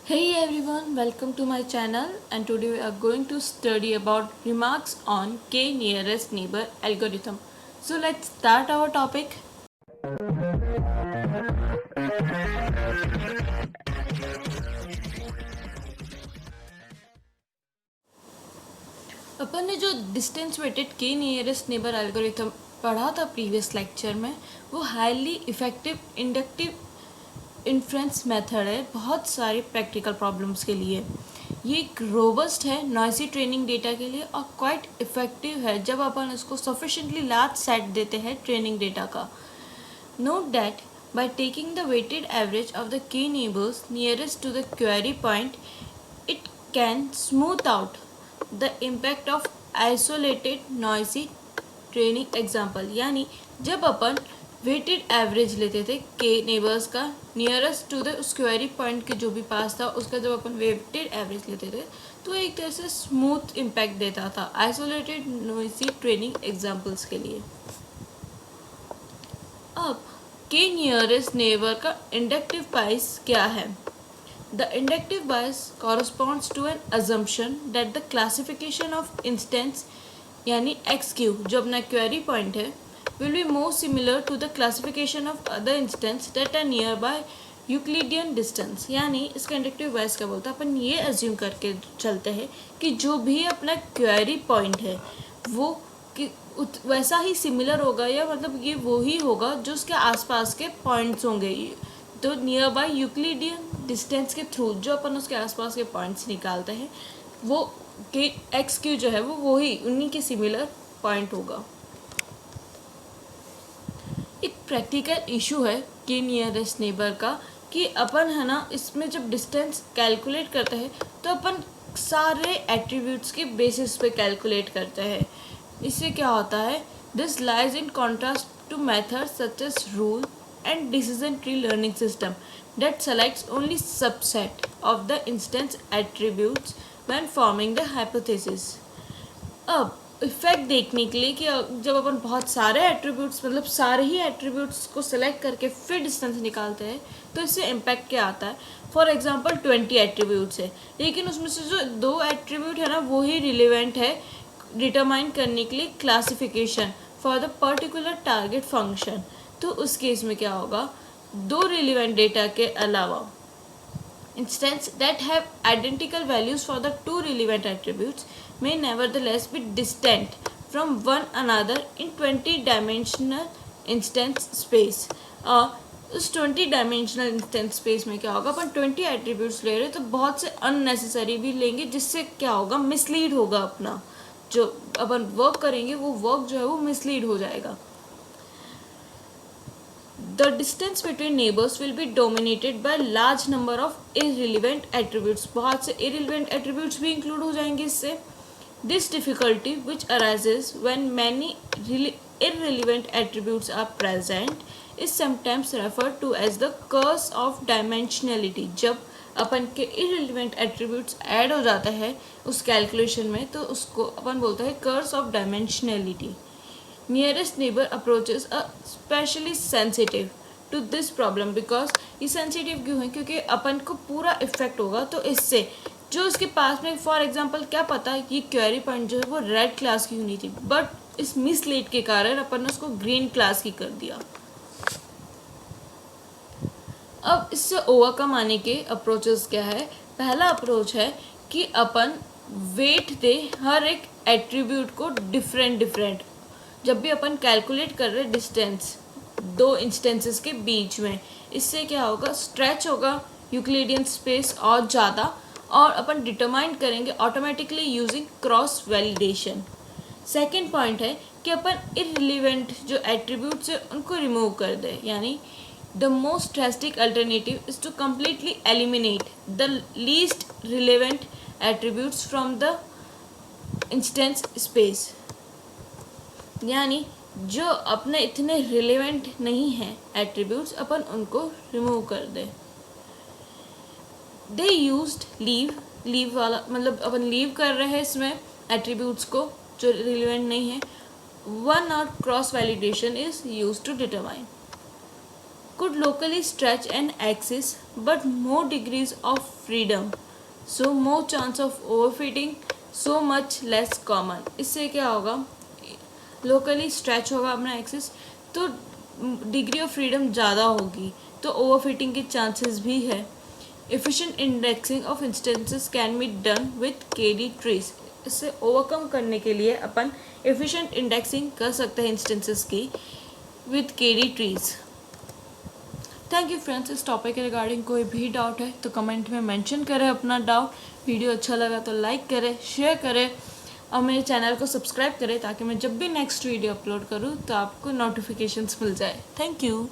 Hey everyone, welcome to my channel, and today we are going to study about remarks on k nearest neighbor algorithm. So let's start our topic. अपन ने जो distance weighted के nearest neighbour algorithm पढ़ा था previous lecture में, वो highly effective inductive inference method है बहुत सारे प्रैक्टिकल प्रॉब्लम्स के लिए। ये एक रोबस्ट है नॉइसी ट्रेनिंग डेटा के लिए और क्वाइट इफेक्टिव है जब अपन इसको सफिशिएंटली लार्ज सेट देते हैं ट्रेनिंग डेटा का। Note that by taking the weighted average of the key neighbors nearest to the query point, it can smooth out the impact of isolated noisy training example। यानी जब अपन weighted average लेते थे के neighbours का nearest to the query point के जो भी पास था उसका, जब अपन वेटेड एवरेज लेते थे तो एक तरह से स्मूथ इम्पैक्ट देता था आइसोलेटेड नॉइसी ट्रेनिंग एग्जाम्पल्स के लिए। अब के नियरेस्ट नेबर का इंडक्टिव बायस क्या है? The inductive bias corresponds to an assumption that the classification of instance यानी एक्स क्यू जो अपना क्वेरी पॉइंट है will be more similar to the classification of other instance that are near by Euclidean distance. यानी इसका inductive bias क्या बोलता है, अपन ये एज्यूम करके चलते हैं कि जो भी अपना क्वेरी पॉइंट है वो कि वैसा ही सिमिलर होगा, या मतलब ये वो ही होगा जो उसके आसपास के पॉइंट्स होंगे। तो नियर बाय यूक्लिडियन डिस्टेंस के थ्रू जो अपन उसके आसपास के पॉइंट्स निकालते हैं वो के एक्स क्यू जो है वो ही उन्हीं के सिमिलर पॉइंट होगा। एक प्रैक्टिकल इशू है के नियरेस्ट नेबर का कि अपन है ना, इसमें जब डिस्टेंस कैलकुलेट करते हैं तो अपन सारे एट्रीब्यूट्स के बेसिस पे कैलकुलेट करते हैं। इससे क्या होता है, this lies in contrast to method such as rule and decision tree learning system that selects only subset of the instance attributes when forming the hypothesis. अब इफेक्ट देखने के लिए कि जब अपन बहुत सारे एट्रीब्यूट्स मतलब सारे ही एट्रीब्यूट्स को सिलेक्ट करके फिर डिस्टेंस निकालते हैं तो इससे इम्पैक्ट क्या आता है। फॉर एग्जांपल 20 एट्रीब्यूट्स है, लेकिन उसमें से जो 2 एट्रीब्यूट है ना वो ही रिलेवेंट है डिटरमाइन करने के लिए classification for the particular target function. तो उस केस में क्या होगा, 2 रिलेवेंट डेटा के अलावा instance that have identical values for the 2 relevant attributes may nevertheless be distant from one another in 20-dimensional instance space। और उस 20-dimensional instance space में क्या होगा, अपन 20 attributes ले रहे तो बहुत से unnecessary भी लेंगे जिससे क्या होगा, mislead होगा अपना जो अपन वर्क करेंगे वो वर्क जो है वो mislead हो जाएगा। The distance between neighbors will be dominated by large number of irrelevant attributes। बहुत से irrelevant attributes भी include हो जाएंगे इससे। This difficulty which arises when many irrelevant attributes are present is sometimes referred to as the curse of dimensionality। जब अपन के irrelevant attributes add हो जाता है उस calculation में तो उसको अपन बोलते हैं curse of dimensionality। Nearest neighbor approaches are especially sensitive to this problem because ये sensitive क्यों है, क्योंकि अपन को पूरा इफेक्ट होगा। तो इससे जो उसके पास में फॉर एग्जांपल क्या पता ये क्वेरी पॉइंट जो है वो रेड क्लास की होनी थी, बट इस मिसलीड के कारण अपन ने उसको ग्रीन क्लास की कर दिया। अब इससे ओवरकम आने के अप्रोचेस क्या है। पहला अप्रोच है कि अपन वेट दे हर एक एट्रीब्यूट को डिफरेंट जब भी अपन कैलकुलेट कर रहे डिस्टेंस 2 इंस्टेंसेस के बीच में। इससे क्या होगा, स्ट्रेच होगा यूक्लिडियन स्पेस और ज़्यादा, और अपन डिटरमाइन करेंगे automatically using cross validation. Second point है कि अपन इररिलेवेंट जो एट्रीब्यूट्स है उनको रिमूव कर दे। यानी the most drastic alternative is to completely eliminate the least relevant attributes from the instance space. यानी जो अपने इतने रिलेवेंट नहीं हैं एट्रीब्यूट्स अपन उनको रिमूव कर दें। दे यूज्ड लीव वाला मतलब अपन लीव कर रहे हैं इसमें एट्रीब्यूट्स को जो रिलेवेंट नहीं है। वन और cross validation is use to determine. could locally stretch an axis but more degrees of freedom, so more chance of overfitting, so much less common। इससे क्या होगा, लोकली स्ट्रेच होगा अपना एक्सिस तो डिग्री ऑफ फ्रीडम ज़्यादा होगी, तो overfitting के चांसेस भी है। Efficient indexing of instances can be done with KD trees. इससे ओवरकम करने के लिए अपन एफिशिएंट इंडेक्सिंग कर सकते हैं इंस्टेंसेस की with KD trees. Thank you friends. इस टॉपिक के रिगार्डिंग कोई भी डाउट है तो कमेंट में मेंशन करें अपना डाउट। वीडियो अच्छा लगा तो लाइक करें, शेयर करें और मेरे चैनल को सब्सक्राइब करें ताकि मैं जब भी नेक्स्ट वीडियो अपलोड करूँ तो आपको नोटिफिकेशंस मिल जाए। Thank you.